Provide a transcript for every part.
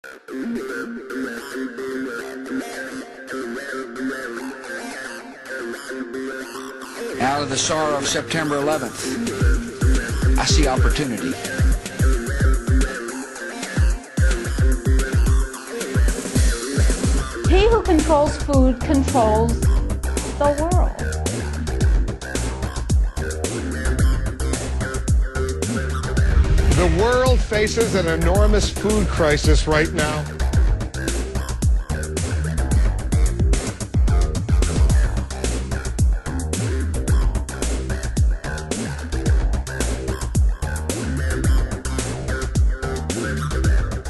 Out of the sorrow of September 11th, I see opportunity. He who controls food controls the world. The world faces an enormous food crisis right now.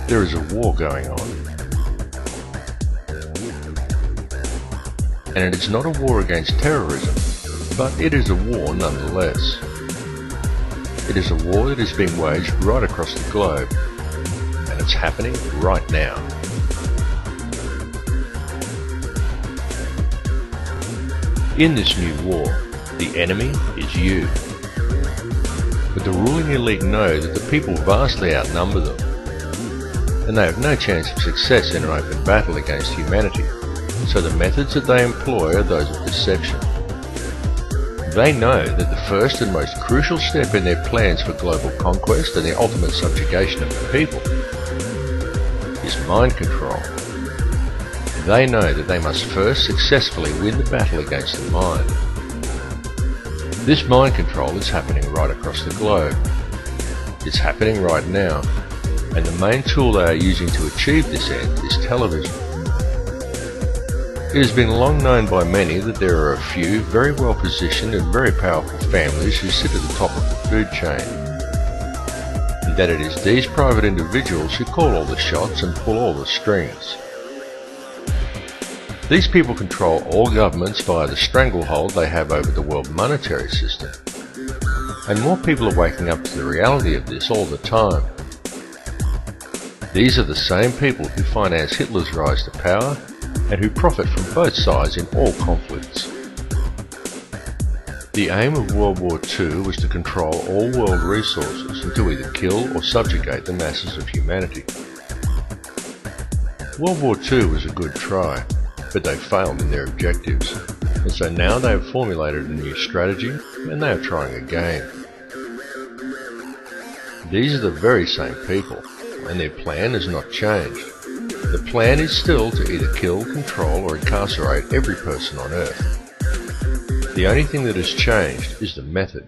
There is a war going on. And it is not a war against terrorism, but it is a war nonetheless. It is a war that is being waged right across the globe, and it's happening right now. In this new war, the enemy is you. But the ruling elite know that the people vastly outnumber them, and they have no chance of success in an open battle against humanity, so the methods that they employ are those of deception. They know that the first and most crucial step in their plans for global conquest and the ultimate subjugation of the people is mind control. They know that they must first successfully win the battle against the mind. This mind control is happening right across the globe. It's happening right now, and the main tool they are using to achieve this end is television. It has been long known by many that there are a few very well positioned and very powerful families who sit at the top of the food chain, and that it is these private individuals who call all the shots and pull all the strings. These people control all governments via the stranglehold they have over the world monetary system, and more people are waking up to the reality of this all the time. These are the same people who finance Hitler's rise to power and who profit from both sides in all conflicts. The aim of World War II was to control all world resources and to either kill or subjugate the masses of humanity. World War II was a good try, but they failed in their objectives, and so now they have formulated a new strategy and they are trying again. These are the very same people, and their plan has not changed. The plan is still to either kill, control, or incarcerate every person on Earth. The only thing that has changed is the method.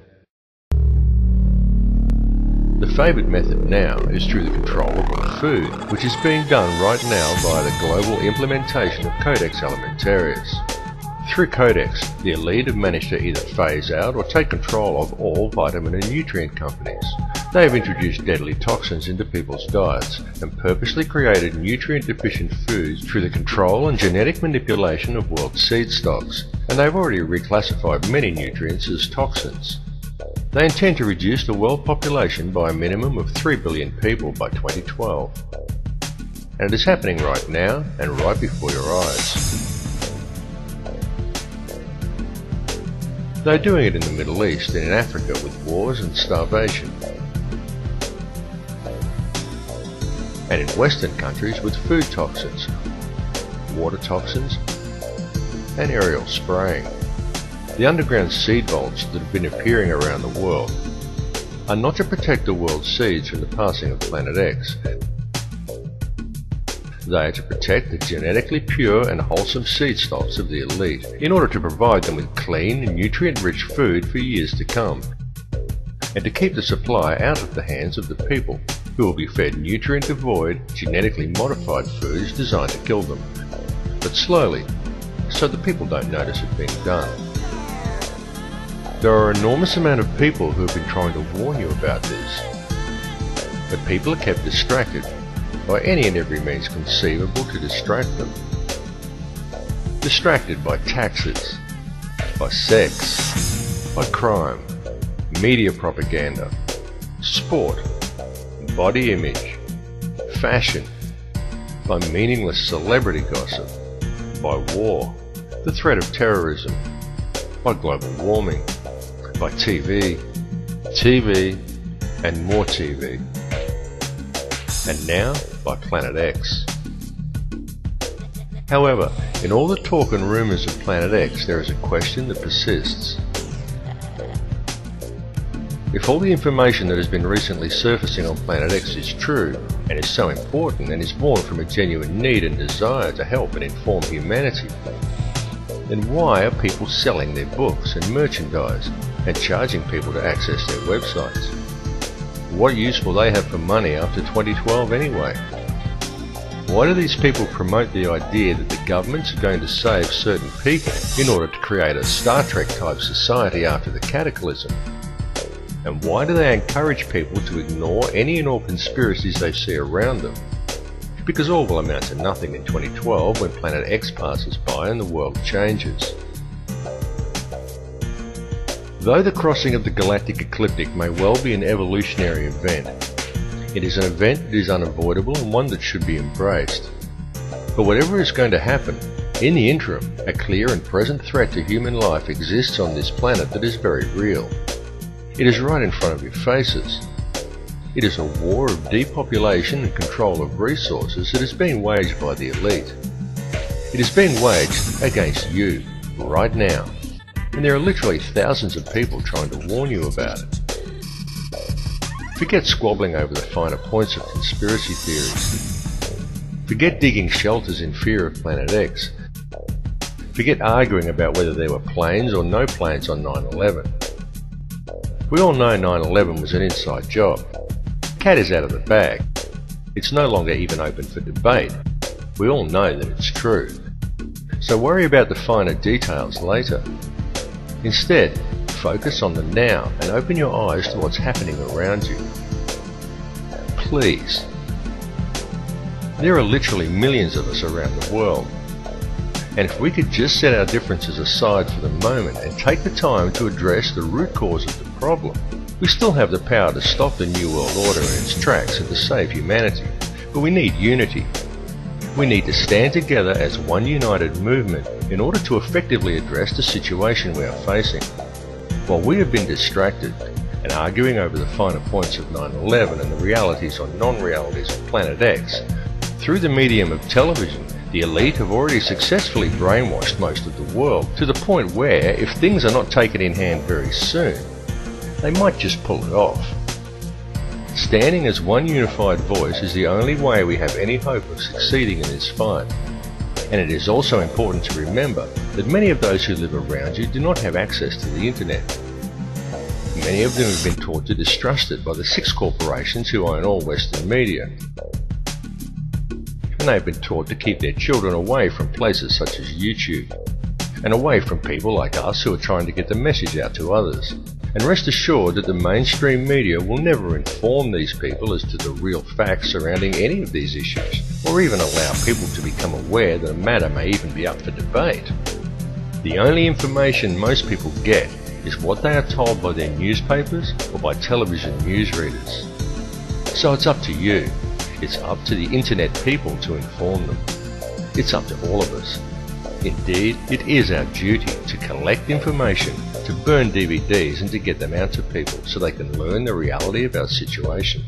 The favoured method now is through the control of all food, which is being done right now via the global implementation of Codex Alimentarius. Through Codex, the elite have managed to either phase out or take control of all vitamin and nutrient companies. They have introduced deadly toxins into people's diets and purposely created nutrient-deficient foods through the control and genetic manipulation of world seed stocks, and they have already reclassified many nutrients as toxins. They intend to reduce the world population by a minimum of 3 billion people by 2012. And it is happening right now and right before your eyes. They're doing it in the Middle East and in Africa with wars and starvation, and in Western countries with food toxins, water toxins, and aerial spraying. The underground seed vaults that have been appearing around the world are not to protect the world's seeds from the passing of Planet X. They are to protect the genetically pure and wholesome seed stocks of the elite in order to provide them with clean and nutrient-rich food for years to come, and to keep the supply out of the hands of the people, who will be fed nutrient-devoid, genetically modified foods designed to kill them, but slowly, so the people don't notice it being done. There are an enormous amount of people who have been trying to warn you about this, but people are kept distracted by any and every means conceivable to distract them. Distracted by taxes, by sex, by crime, media propaganda, sport, body image, fashion, by meaningless celebrity gossip, by war, the threat of terrorism, by global warming, by TV, and more TV. and now by Planet X. However, in all the talk and rumours of Planet X, there is a question that persists. If all the information that has been recently surfacing on Planet X is true, and is so important and is born from a genuine need and desire to help and inform humanity, then why are people selling their books and merchandise and charging people to access their websites? What use will they have for money after 2012 anyway? Why do these people promote the idea that the governments are going to save certain people in order to create a Star Trek type society after the cataclysm? And why do they encourage people to ignore any and all conspiracies they see around them? Because all will amount to nothing in 2012 when Planet X passes by and the world changes. Though the crossing of the galactic ecliptic may well be an evolutionary event, it is an event that is unavoidable and one that should be embraced. But whatever is going to happen, in the interim, a clear and present threat to human life exists on this planet that is very real. It is right in front of your faces. It is a war of depopulation and control of resources that is being waged by the elite. It is being waged against you, right now. And there are literally thousands of people trying to warn you about it. Forget squabbling over the finer points of conspiracy theories. Forget digging shelters in fear of Planet X. Forget arguing about whether there were planes or no planes on 9/11. We all know 9/11 was an inside job. Cat is out of the bag. It's no longer even open for debate. We all know that it's true. So worry about the finer details later. Instead, focus on the now and open your eyes to what's happening around you. Please. There are literally millions of us around the world. And if we could just set our differences aside for the moment and take the time to address the root cause of the problem, we still have the power to stop the New World Order in its tracks and to save humanity. But we need unity. We need to stand together as one united movement in order to effectively address the situation we are facing. While we have been distracted and arguing over the finer points of 9/11 and the realities or non-realities of Planet X, through the medium of television, the elite have already successfully brainwashed most of the world to the point where, if things are not taken in hand very soon, they might just pull it off. Standing as one unified voice is the only way we have any hope of succeeding in this fight. And it is also important to remember that many of those who live around you do not have access to the internet. Many of them have been taught to distrust it by the 6 corporations who own all Western media. And they've been taught to keep their children away from places such as YouTube, and away from people like us who are trying to get the message out to others. And rest assured that the mainstream media will never inform these people as to the real facts surrounding any of these issues, or even allow people to become aware that a matter may even be up for debate. The only information most people get is what they are told by their newspapers or by television newsreaders. So it's up to you. It's up to the internet people to inform them. It's up to all of us. Indeed, it is our duty to collect information, to burn DVDs and to get them out to people so they can learn the reality of our situation.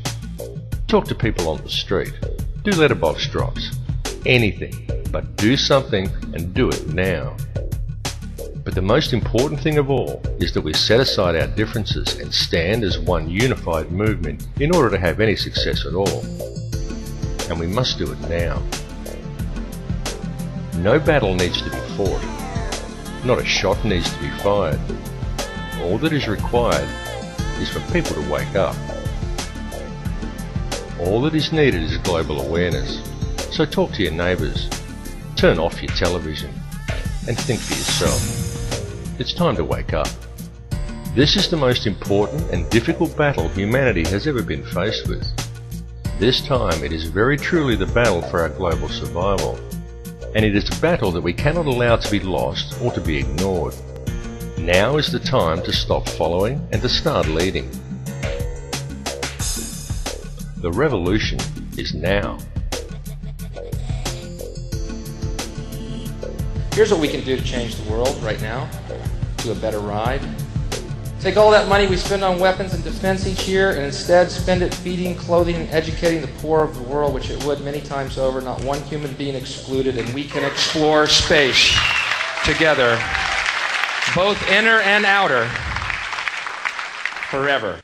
Talk to people on the street. Do letterbox drops. Anything. But do something and do it now. But the most important thing of all is that we set aside our differences and stand as one unified movement in order to have any success at all. And we must do it now. No battle needs to be fought. Not a shot needs to be fired. All that is required is for people to wake up. All that is needed is global awareness. So talk to your neighbours. Turn off your television and think for yourself. It's time to wake up. This is the most important and difficult battle humanity has ever been faced with. This time it is very truly the battle for our global survival. And it is a battle that we cannot allow to be lost or to be ignored. Now is the time to stop following and to start leading. The revolution is now. Here's what we can do to change the world right now to a better ride. Take all that money we spend on weapons and defense each year and instead spend it feeding, clothing, and educating the poor of the world, which it would many times over, not one human being excluded, and we can explore space together, both inner and outer, forever.